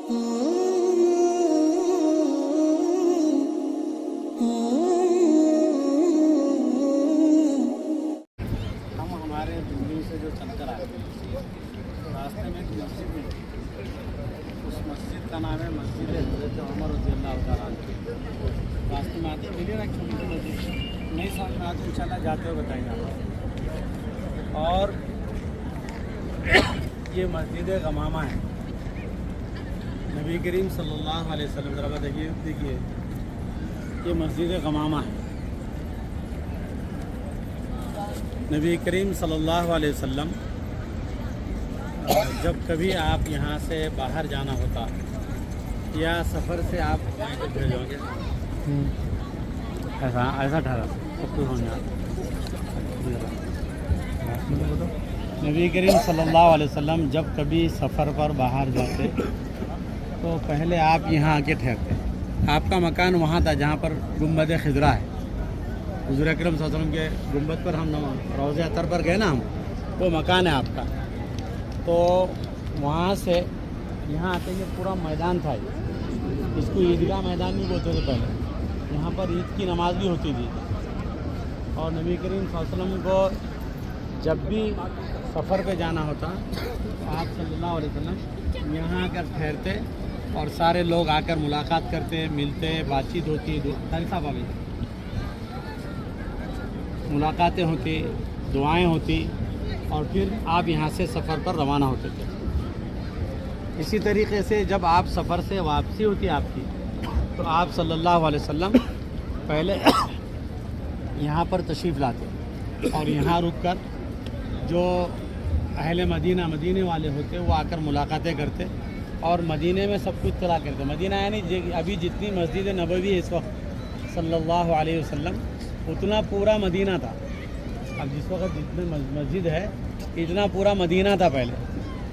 हम हमारे दिल्ली से जो चलकर आए रास्ते में एक मस्जिद में उस मस्जिद का नाम है मस्जिद हज़रत उमर रज़ियल्लाहु तआला अन्हु। रास्ते में आते मिले ना छोटी सी मस्जिद नहीं समझ में आते इंशाल्लाह जाते हुए बताएंगे आपको। और ये मस्जिद गमामा है। नबी करीम सल्लल्लाहु अलैहि वसल्लम ज़रा देखिए ये मस्जिद गमामा है। नबी करीम सल्लल्लाहु अलैहि वसल्लम जब कभी आप यहाँ से बाहर जाना होता या सफ़र से आप भेजोगे ऐसा ठहरा सब कुछ होने नबी करीम सल्लल्लाहु अलैहि वसल्लम जब कभी सफ़र पर बाहर जाते तो पहले आप यहाँ आके ठहरते। आपका मकान वहाँ था जहाँ पर गुंबद खिजरा है। हुज़ूर अकरम सल्लल्लाहु अलैहि वसल्लम के गुंबद पर हम रोज़े अतर पर गए ना हम, वो मकान है आपका। तो वहाँ से यहाँ आते ये पूरा मैदान था। इसको ईदगाह मैदान भी बोलते थे पहले। यहाँ पर ईद की नमाज़ भी होती थी। और नबी करीम सल्लल्लाहु अलैहि वसल्लम को जब भी सफ़र पे जाना होता आप सल्लल्लाहु अलैहि वसल्लम यहाँ आकर ठहरते और सारे लोग आकर मुलाकात करते, मिलते, बातचीत होती, मुलाकातें होती, दुआएं होती और फिर आप यहाँ से सफ़र पर रवाना होते थे। इसी तरीके से जब आप सफ़र से वापसी होती आपकी तो आप सल्लल्लाहु अलैहि वसल्लम पहले यहाँ पर तशरीफ़ लाते और यहाँ रुककर जो अहले मदीने वाले होते वो आकर मुलाकातें करते और मदीने में सब कुछ तला करते। मदीना यानी अभी जितनी मस्जिद नबवी है इस वक्त सल्लल्लाहु अलैहि वसल्लम उतना पूरा मदीना था। अब जिस वक्त जितनी मस्जिद है इतना पूरा मदीना था पहले।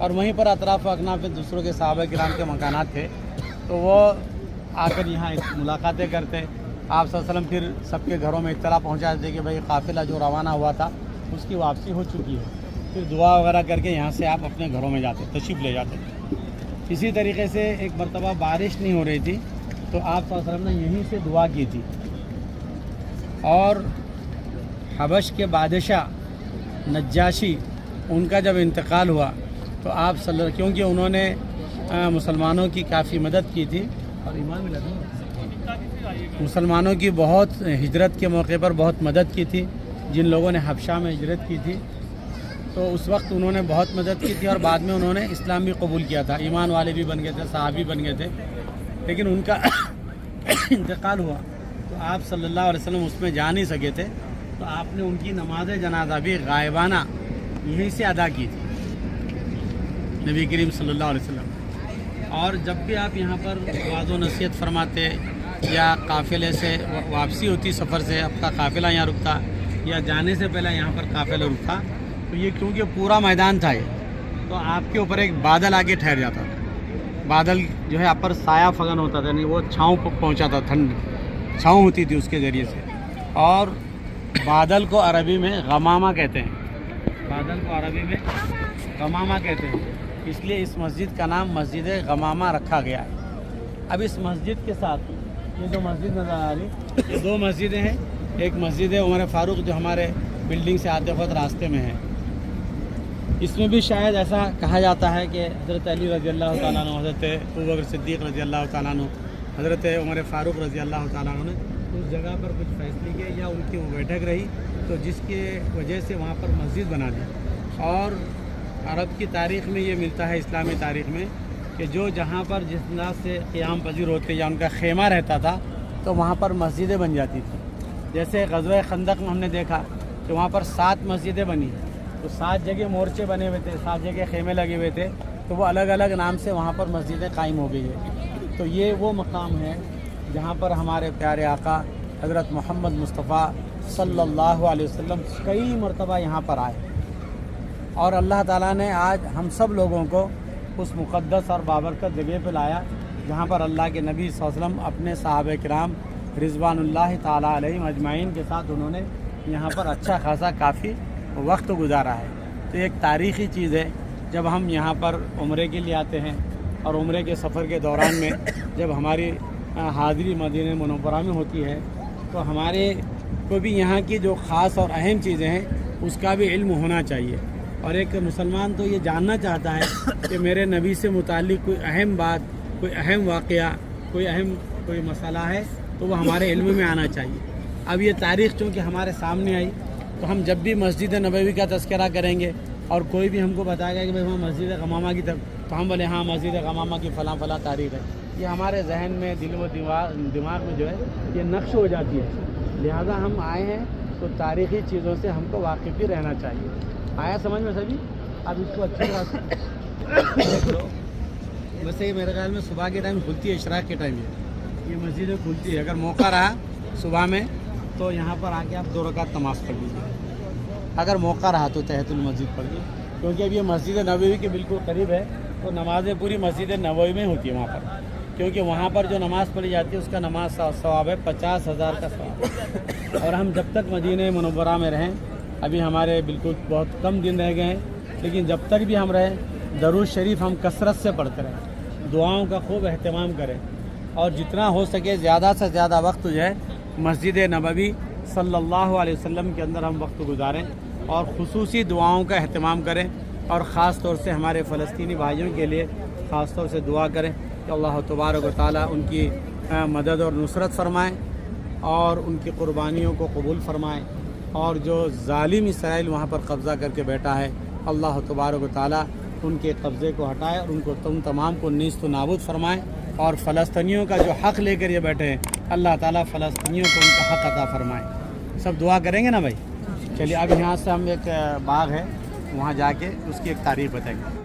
और वहीं पर अतराफ़ अकनाफ में दूसरों के सहाबा किराम के मकानात थे तो वो आकर यहाँ मुलाकातें करते। आप सल्लल्लाहु अलैहि वसल्लम फिर सबके घरों में इत्तला पहुँचा देते कि भाई काफ़िला जो रवाना हुआ था उसकी वापसी हो चुकी है। फिर दुआ वगैरह करके यहाँ से आप अपने घरों में जाते, तशरीफ़ ले जाते। इसी तरीके से एक मरतबा बारिश नहीं हो रही थी तो आप सल्लल्लाहु अलैहि वसल्लम ने यहीं से दुआ की थी। और हबश के बादशाह नज्जाशी उनका जब इंतकाल हुआ तो आप क्योंकि उन्होंने मुसलमानों की काफ़ी मदद की थी और ईमान में लगा मुसलमानों की बहुत हिजरत के मौके पर बहुत मदद की थी। जिन लोगों ने हबशा में हिजरत की थी तो उस वक्त उन्होंने बहुत मदद की थी और बाद में उन्होंने इस्लाम भी कबूल किया था, ईमान वाले भी बन गए थे, सहाबी बन गए थे। लेकिन उनका इंतकाल हुआ तो आप सल्लल्लाहु अलैहि वसल्लम उसमें जा नहीं सके थे तो आपने उनकी नमाज जनाजा भी गायबाना यहीं से अदा की थी नबी करीम सल्लल्लाहु अलैहि वसल्लम। और जब भी आप यहाँ पर वाज़ व नसीहत फरमाते या काफ़िले से वापसी होती सफ़र से, आपका काफ़िला यहाँ रुकता या जाने से पहले यहाँ पर काफ़िला रुकता तो ये क्योंकि पूरा मैदान था ये तो आपके ऊपर एक बादल आके ठहर जाता था। बादल जो है आप पर साया फगन होता था, नहीं वो छाँव पहुँचाता, ठंड छाँव होती थी उसके ज़रिए से। और बादल को अरबी में गमामा कहते हैं, बादल को अरबी में गमामा कहते हैं, इसलिए इस मस्जिद का नाम मस्जिद गमामा रखा गया है। अब इस मस्जिद के साथ ये जो मस्जिद नज़र आ रही ये दो मस्जिदें हैं। एक मस्जिद है उमर फ़ारूक जो हमारे बिल्डिंग से आते वक्त रास्ते में है। इसमें भी शायद ऐसा कहा जाता है कि हज़रत अली रज़ी अल्लाह तआला अन्हु, हज़रत अबू बकर सिद्दीक़ रज़ी अल्लाह तआला अन्हु, हज़रत उमर फ़ारूक रज़ी अल्लाह तआला अन्हु ने उस जगह पर कुछ फैसले किए या उनकी वो बैठक रही तो जिसके वजह से वहाँ पर मस्जिद बना दी। और अरब की तारीख़ में ये मिलता है, इस्लामी तारीख़ में, कि जो जहाँ पर जिस तरह से क़याम पजीर होते या उनका खेमा रहता था तो वहाँ पर मस्जिदें बन जाती थी। जैसे ग़ज़वा खंदक में हमने देखा कि वहाँ पर 7 मस्जिदें बनी तो 7 जगह मोर्चे बने हुए थे, 7 जगह खेमे लगे हुए थे तो वो अलग अलग नाम से वहाँ पर मस्जिदें कायम हो गई है। तो ये वो मकाम है जहाँ पर हमारे प्यारे आका हज़रत मोहम्मद मुस्तफ़ा सल्लल्लाहु अलैहि वसल्लम कई मरतबा यहाँ पर आए और अल्लाह ताला ने आज हम सब लोगों को उस मुक़द्दस और बाबरकत जगह पर लाया जहाँ पर अल्लाह के नबी सल्लल्लाहु अलैहि वसल्लम अपने सहाबे किराम रिज़वानुल्लाह ताला अलैहिम अजमाइन के साथ उन्होंने यहाँ पर अच्छा खासा काफ़ी वक्त गुजारा है। तो एक तारीख़ी चीज़ है जब हम यहाँ पर उम्रे के लिए आते हैं اور عمرے کے سفر کے دوران میں جب ہماری حاضری مدینہ منورہ میں ہوتی ہے تو ہمارے کو بھی یہاں کی جو خاص اور اہم چیزیں ہیں اس کا بھی علم ہونا چاہیے، اور ایک مسلمان تو یہ جاننا چاہتا ہے کہ میرے نبی سے متعلق کوئی اہم بات، کوئی اہم واقعہ، کوئی مسئلہ ہے تو وہ ہمارے علم میں آنا چاہیے۔ اب یہ تاریخ چونکہ ہمارے سامنے آئی تو ہم جب بھی مسجد نبوی کا تذکرہ کریں گے اور کوئی بھی ہم کو بتائے گا کہ بھائی وہاں مسجد غمامہ کی طرف، تو ہم بولے ہاں مسجد غمامہ کی فلاں فلاں تاریخ ہے، یہ ہمارے ذہن میں، دل و دماغ میں جو ہے یہ نقش ہو جاتی ہے۔ لہذا ہم آئے ہیں تو تاریخی چیزوں سے ہم کو واقف ہی رہنا چاہیے۔ آیا سمجھ میں سبھی؟ اب اس کو اچھی طرح سے دیکھ لو۔ ویسے میرے خیال میں صبح کے ٹائم کھلتی ہے، اشراق کے ٹائم یہ مسجدیں کھلتی ہے۔ اگر موقع رہا صبح میں تو یہاں پر آ کے آپ 2 رکعت نماز پڑھ لیجیے، اگر موقع رہا تو تحیۃ المسجد پڑھ لیجیے، کیونکہ اب یہ مسجد نبوی کے بالکل قریب ہے تو نمازیں پوری مسجد نبوی میں ہوتی ہے وہاں پر، کیونکہ وہاں پر جو نماز پڑھی جاتی ہے اس کا نماز ثواب ہے 50,000 کا ثواب۔ اور ہم جب تک مدینہ منورہ میں رہیں، ابھی ہمارے بالکل بہت کم دن رہ گئے ہیں، لیکن جب تک بھی ہم رہیں درود شریف ہم کثرت سے پڑھتے رہیں، دعاؤں کا خوب اہتمام کریں، اور جتنا ہو سکے زیادہ سے زیادہ وقت جو ہے مسجد نبوی صلی اللہ علیہ وسلم کے اندر ہم وقت گزاریں، اور خصوصی دعاؤں کا اہتمام کریں، اور خاص طور سے ہمارے فلسطینی بھائیوں کے لیے خاص طور سے دعا کریں کہ اللہ تبارک و تعالیٰ ان کی مدد اور نصرت فرمائیں، اور ان کی قربانیوں کو قبول فرمائیں، اور جو ظالم اسرائیل وہاں پر قبضہ کر کے بیٹھا ہے اللہ تبارک و تعالیٰ ان کے قبضے کو ہٹائے اور ان کو تمام کو نیست و نابود فرمائیں، اور فلسطینیوں کا جو حق لے کر یہ بیٹھے ہیں اللہ تعالیٰ فلسطینیوں کو ان کا حق عطا فرمائے۔ سب دعا کریں گے نا بھائی؟ چلیے اب یہاں سے ہم ایک باغ ہے وہاں جا کے اس کی ایک تاریخ بتائیں گے۔